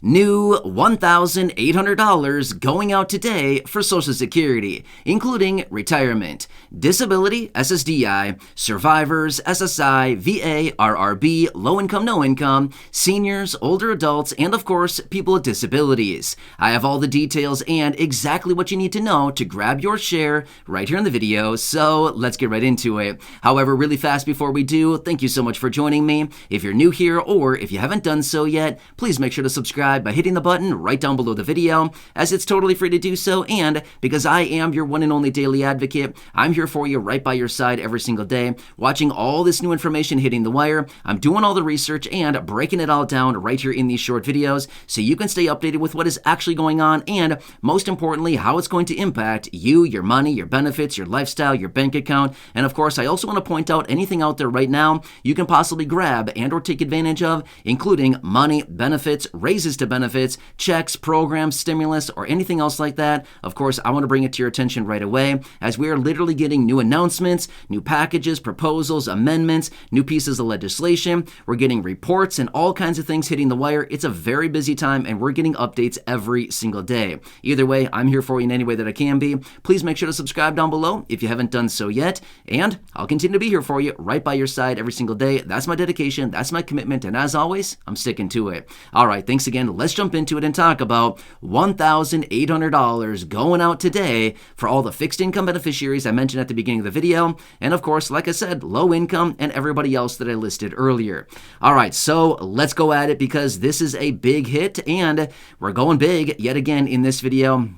New $1,800 going out today for Social Security, including retirement, disability, SSDI, survivors, SSI, VA, RRB, low income, no income, seniors, older adults, and of course, people with disabilities. I have all the details and exactly what you need to know to grab your share right here in the video, so let's get right into it. However, really fast before we do, thank you so much for joining me. If you're new here or if you haven't done so yet, please make sure to subscribe by hitting the button right down below the video, as it's totally free to do so, and because I am your one and only daily advocate, I'm here for you right by your side every single day, watching all this new information hitting the wire. I'm doing all the research and breaking it all down right here in these short videos so you can stay updated with what is actually going on and, most importantly, how it's going to impact you, your money, your benefits, your lifestyle, your bank account, and of course, I also want to point out anything out there right now you can possibly grab and or take advantage of, including money, benefits, raises to benefits, checks, programs, stimulus, or anything else like that. Of course, I want to bring it to your attention right away, as we are literally getting new announcements, new packages, proposals, amendments, new pieces of legislation. We're getting reports and all kinds of things hitting the wire. It's a very busy time, and we're getting updates every single day. Either way, I'm here for you in any way that I can be. Please make sure to subscribe down below if you haven't done so yet, and I'll continue to be here for you right by your side every single day. That's my dedication, that's my commitment, and as always, I'm sticking to it. All right, thanks again. Let's jump into it and talk about $1,800 going out today for all the fixed income beneficiaries I mentioned at the beginning of the video, and of course, like I said, low income and everybody else that I listed earlier. All right, so let's go at it because this is a big hit and we're going big yet again in this video.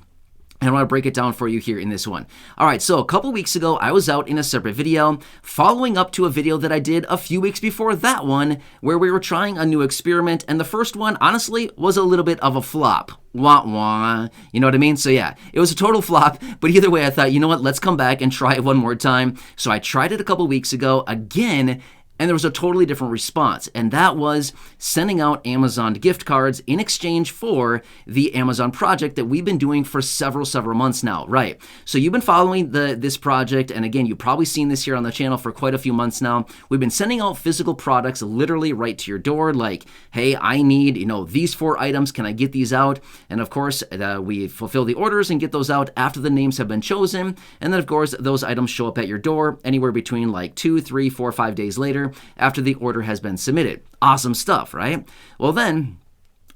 And I want to break it down for you here in this one. All right, so a couple weeks ago, I was out in a separate video following up to a video that I did a few weeks before that one where we were trying a new experiment, and the first one, honestly, was a little bit of a flop. Wah, wah. You know what I mean? So yeah, it was a total flop, but either way, I thought, you know what, let's come back and try it one more time. So I tried it a couple weeks ago again, and there was a totally different response, and that was sending out Amazon gift cards in exchange for the Amazon project that we've been doing for several months now, right? So you've been following this project, and again, you've probably seen this here on the channel for quite a few months now. We've been sending out physical products literally right to your door, like, hey, I need, these 4 items, can I get these out? And of course, we fulfill the orders and get those out after the names have been chosen, and then of course, those items show up at your door anywhere between like 2, 3, 4, 5 days later, after the order has been submitted. Awesome stuff, right? Well then,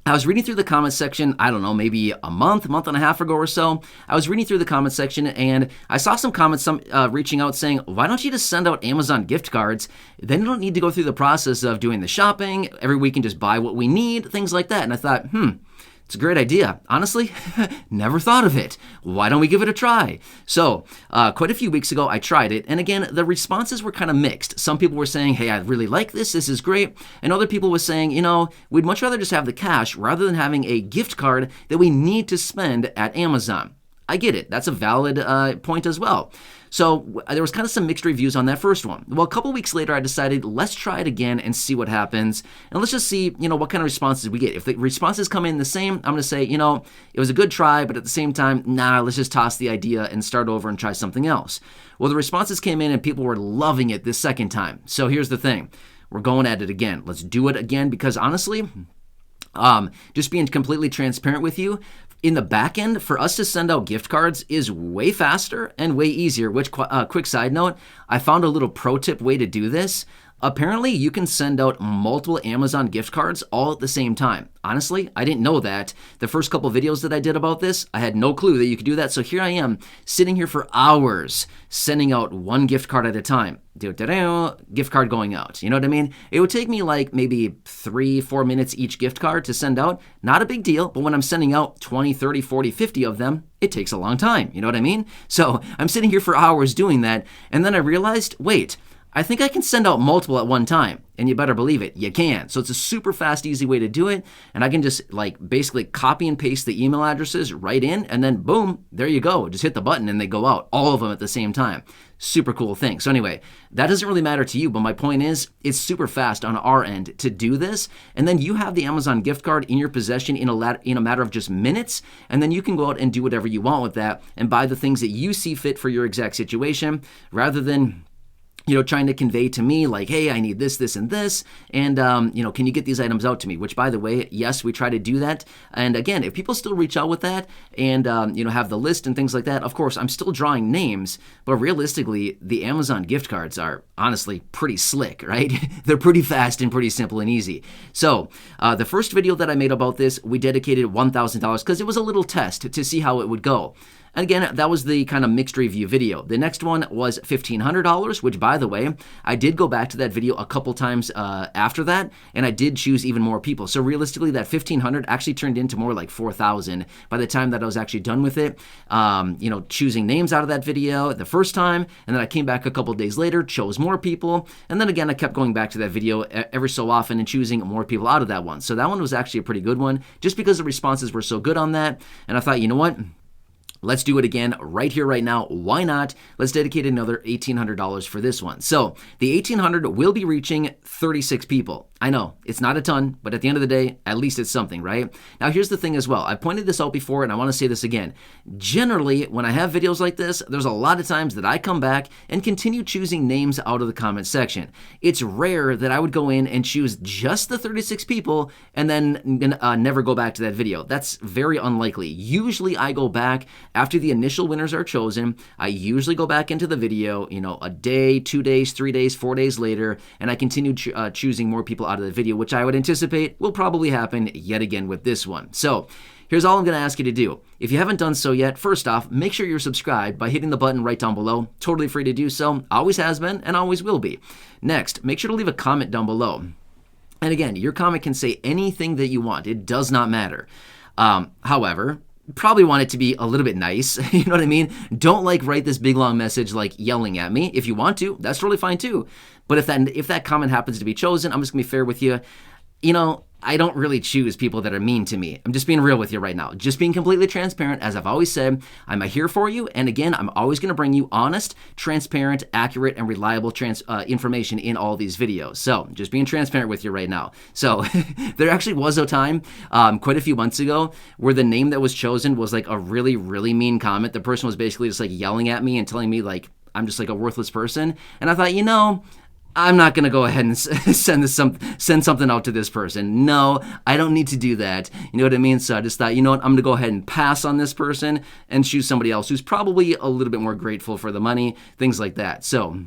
I was reading through the comments section, I don't know, maybe a month and a half ago or so. I was reading through the comments section and I saw some comments reaching out saying, why don't you just send out Amazon gift cards? Then you don't need to go through the process of doing the shopping. Every week you can just buy what we need, things like that. And I thought, it's a great idea. Honestly, never thought of it. Why don't we give it a try? So, quite a few weeks ago, I tried it. And again, the responses were kind of mixed. Some people were saying, hey, I really like this. This is great. And other people were saying, we'd much rather just have the cash rather than having a gift card that we need to spend at Amazon. I get it. That's a valid point as well. So there was kind of some mixed reviews on that first one. Well, a couple weeks later, I decided let's try it again and see what happens. And let's just see, what kind of responses we get. If the responses come in the same, I'm going to say, it was a good try, but at the same time, let's just toss the idea and start over and try something else. Well, the responses came in and people were loving it this second time. So here's the thing. We're going at it again. Let's do it again because honestly, just being completely transparent with you, in the back end, for us to send out gift cards is way faster and way easier, which, quick side note, I found a little pro tip way to do this. Apparently, you can send out multiple Amazon gift cards all at the same time. Honestly, I didn't know that. The first couple videos that I did about this, I had no clue that you could do that. So here I am, sitting here for hours, sending out one gift card at a time. Gift card going out. You know what I mean? It would take me like maybe 3-4 minutes each gift card to send out. Not a big deal, but when I'm sending out 20, 30, 40, 50 of them, it takes a long time. You know what I mean? So I'm sitting here for hours doing that. And then I realized, wait, I think I can send out multiple at one time, and you better believe it, you can. So it's a super fast, easy way to do it, and I can just basically copy and paste the email addresses right in, and then boom, there you go. Just hit the button and they go out, all of them at the same time. Super cool thing. So anyway, that doesn't really matter to you, but my point is, it's super fast on our end to do this, and then you have the Amazon gift card in your possession in a matter of just minutes, and then you can go out and do whatever you want with that and buy the things that you see fit for your exact situation, rather than trying to convey to me like, hey, I need this, this, and this, and, can you get these items out to me? Which, by the way, yes, we try to do that. And again, if people still reach out with that and, have the list and things like that, of course, I'm still drawing names, but realistically, the Amazon gift cards are honestly pretty slick, right? They're pretty fast and pretty simple and easy. So the first video that I made about this, we dedicated $1,000 because it was a little test to see how it would go. And again, that was the kind of mixed review video. The next one was $1,500, which, by the way, I did go back to that video a couple times after that, and I did choose even more people. So realistically, that $1,500 actually turned into more like $4,000 by the time that I was actually done with it. Choosing names out of that video the first time, and then I came back a couple days later, chose more people, and then again, I kept going back to that video every so often and choosing more people out of that one. So that one was actually a pretty good one, just because the responses were so good on that, and I thought, you know what? Let's do it again right here, right now. Why not? Let's dedicate another $1,800 for this one. So the $1,800 will be reaching 36 people. I know, it's not a ton, but at the end of the day, at least it's something, right? Now, here's the thing as well. I pointed this out before, and I want to say this again. Generally, when I have videos like this, there's a lot of times that I come back and continue choosing names out of the comment section. It's rare that I would go in and choose just the 36 people and then never go back to that video. That's very unlikely. Usually, I go back after the initial winners are chosen. I usually go back into the video, a day, 2 days, 3 days, 4 days later, and I continue choosing more people out of the video, which I would anticipate will probably happen yet again with this one. So here's all I'm going to ask you to do. If you haven't done so yet, first off, make sure you're subscribed by hitting the button right down below. Totally free to do so. Always has been and always will be. Next, make sure to leave a comment down below. And again, your comment can say anything that you want. It does not matter. However, probably want it to be a little bit nice. You know what I mean? Don't write this big long message yelling at me. If you want to, that's totally fine too. But if that comment happens to be chosen, I'm just gonna be fair with you. I don't really choose people that are mean to me. I'm just being real with you right now. Just being completely transparent. As I've always said, I'm here for you. And again, I'm always going to bring you honest, transparent, accurate, and reliable information in all these videos. So just being transparent with you right now. So there actually was a time quite a few months ago where the name that was chosen was a really, really mean comment. The person was basically just yelling at me and telling me I'm just a worthless person. And I thought, I'm not going to go ahead and send something out to this person. No, I don't need to do that. You know what I mean? So I just thought, I'm going to go ahead and pass on this person and choose somebody else who's probably a little bit more grateful for the money, things like that. So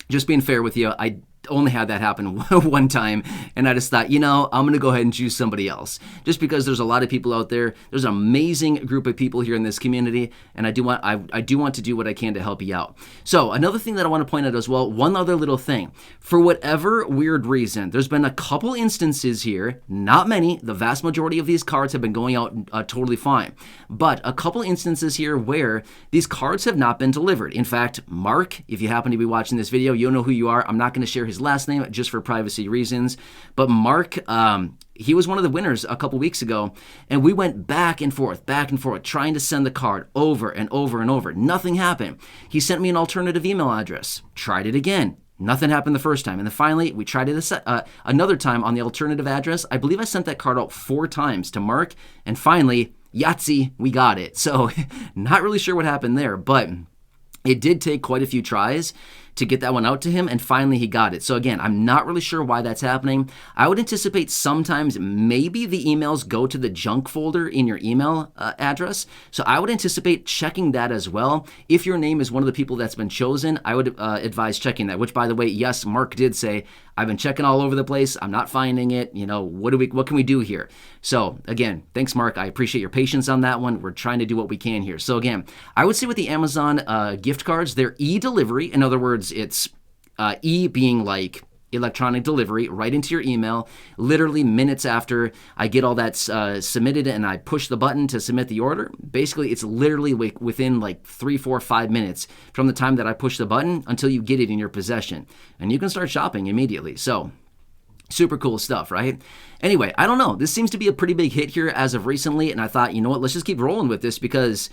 just being fair with you, I only had that happen one time, and I just thought, I'm going to go ahead and choose somebody else, just because there's a lot of people out there. There's an amazing group of people here in this community, and I do want to do what I can to help you out. So another thing that I want to point out as well, one other little thing, for whatever weird reason, there's been a couple instances here, not many, the vast majority of these cards have been going out totally fine, but a couple instances here where these cards have not been delivered. In fact, Mark, if you happen to be watching this video, you'll know who you are. I'm not going to share his last name just for privacy reasons, but Mark, he was one of the winners a couple weeks ago, and we went back and forth, trying to send the card over and over and over. Nothing happened. He sent me an alternative email address. Tried it again. Nothing happened the first time. And then finally, we tried it another time on the alternative address. I believe I sent that card out 4 times to Mark, and finally, Yahtzee, we got it. So not really sure what happened there, but it did take quite a few tries to get that one out to him, and finally he got it. So again, I'm not really sure why that's happening. I would anticipate sometimes maybe the emails go to the junk folder in your email address. So I would anticipate checking that as well. If your name is one of the people that's been chosen, I would advise checking that, which, by the way, yes, Mark did say, I've been checking all over the place. I'm not finding it. What can we do here? So again, thanks, Mark. I appreciate your patience on that one. We're trying to do what we can here. So again, I would say with the Amazon gift cards, they're e-delivery. In other words, it's e being electronic delivery right into your email, literally minutes after I get all that submitted and I push the button to submit the order. Basically, it's literally within 3, 4, 5 minutes from the time that I push the button until you get it in your possession. And you can start shopping immediately. So super cool stuff, right? Anyway, I don't know. This seems to be a pretty big hit here as of recently. And I thought, you know what, let's just keep rolling with this because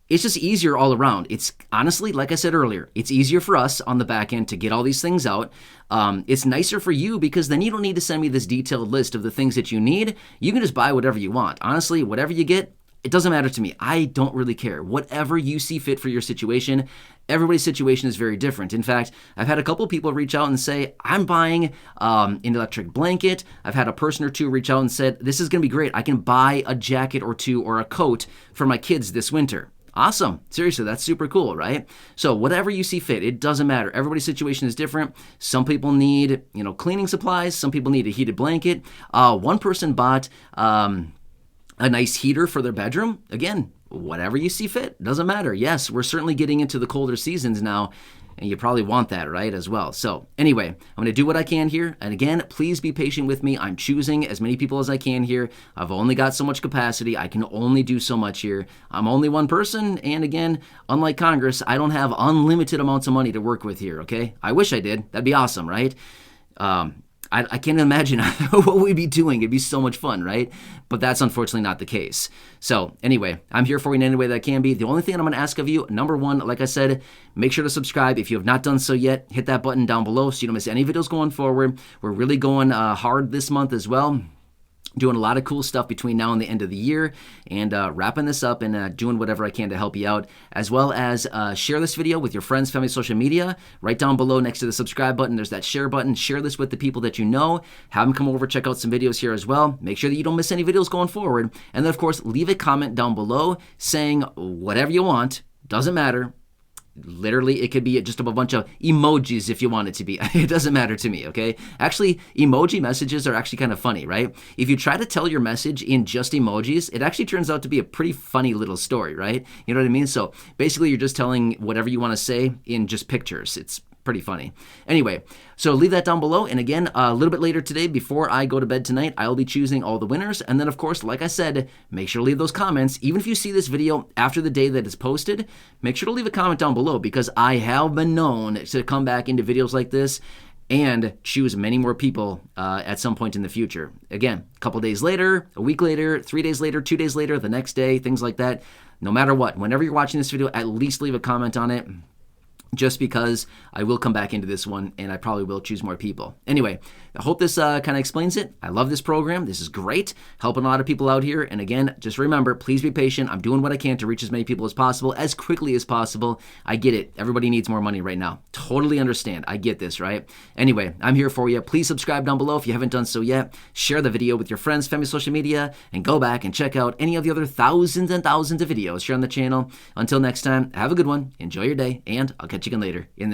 it's just easier all around. It's honestly, like I said earlier, it's easier for us on the back end to get all these things out. It's nicer for you because then you don't need to send me this detailed list of the things that you need. You can just buy whatever you want. Honestly, whatever you get, It doesn't matter to me. I don't really care. Whatever you see fit for your situation, everybody's situation is very different. In fact, I've had a couple people reach out and say, I'm buying an electric blanket. I've had a person or two reach out and said, this is going to be great. I can buy a jacket or two or a coat for my kids this winter. Awesome. Seriously, that's super cool, right? So whatever you see fit, it doesn't matter. Everybody's situation is different. Some people need, cleaning supplies. Some people need a heated blanket. One person bought a nice heater for their bedroom. Again, whatever you see fit, doesn't matter. Yes, we're certainly getting into the colder seasons now, and you probably want that, right, as well. So anyway, I'm going to do what I can here. And again, please be patient with me. I'm choosing as many people as I can here. I've only got so much capacity. I can only do so much here. I'm only one person. And again, unlike Congress, I don't have unlimited amounts of money to work with here, okay? I wish I did. That'd be awesome, right? I can't imagine what we'd be doing. It'd be so much fun, right? But that's unfortunately not the case. So anyway, I'm here for you in any way that I can be. The only thing I'm going to ask of you, number one, like I said, make sure to subscribe. If you have not done so yet, hit that button down below so you don't miss any videos going forward. We're really going hard this month as well. Doing a lot of cool stuff between now and the end of the year, and wrapping this up and doing whatever I can to help you out, as well as share this video with your friends, family, social media. Right down below next to the subscribe button, there's that share button. Share this with the people that you know. Have them come over, check out some videos here as well. Make sure that you don't miss any videos going forward. And then, of course, leave a comment down below saying whatever you want. Doesn't matter. Literally, it could be just a bunch of emojis if you want it to be. It doesn't matter to me, okay? Actually, emoji messages are actually kind of funny, right? If you try to tell your message in just emojis, it actually turns out to be a pretty funny little story, right? You know what I mean? So basically, you're just telling whatever you want to say in just pictures. It's pretty funny. Anyway, so leave that down below. And again, a little bit later today, before I go to bed tonight, I'll be choosing all the winners. And then, of course, like I said, make sure to leave those comments. Even if you see this video after the day that it's posted, make sure to leave a comment down below, because I have been known to come back into videos like this and choose many more people at some point in the future. Again, a couple days later, a week later, 3 days later, 2 days later, the next day, things like that. No matter what, whenever you're watching this video, at least leave a comment on it, just because I will come back into this one and I probably will choose more people. Anyway, I hope this kind of explains it. I love this program. This is great, helping a lot of people out here. And again, just remember, please be patient. I'm doing what I can to reach as many people as possible, as quickly as possible. I get it. Everybody needs more money right now. Totally understand. I get this, right? Anyway, I'm here for you. Please subscribe down below if you haven't done so yet. Share the video with your friends, family, social media, and go back and check out any of the other thousands and thousands of videos here on the channel. Until next time, have a good one. Enjoy your day, and I'll catch you again later in the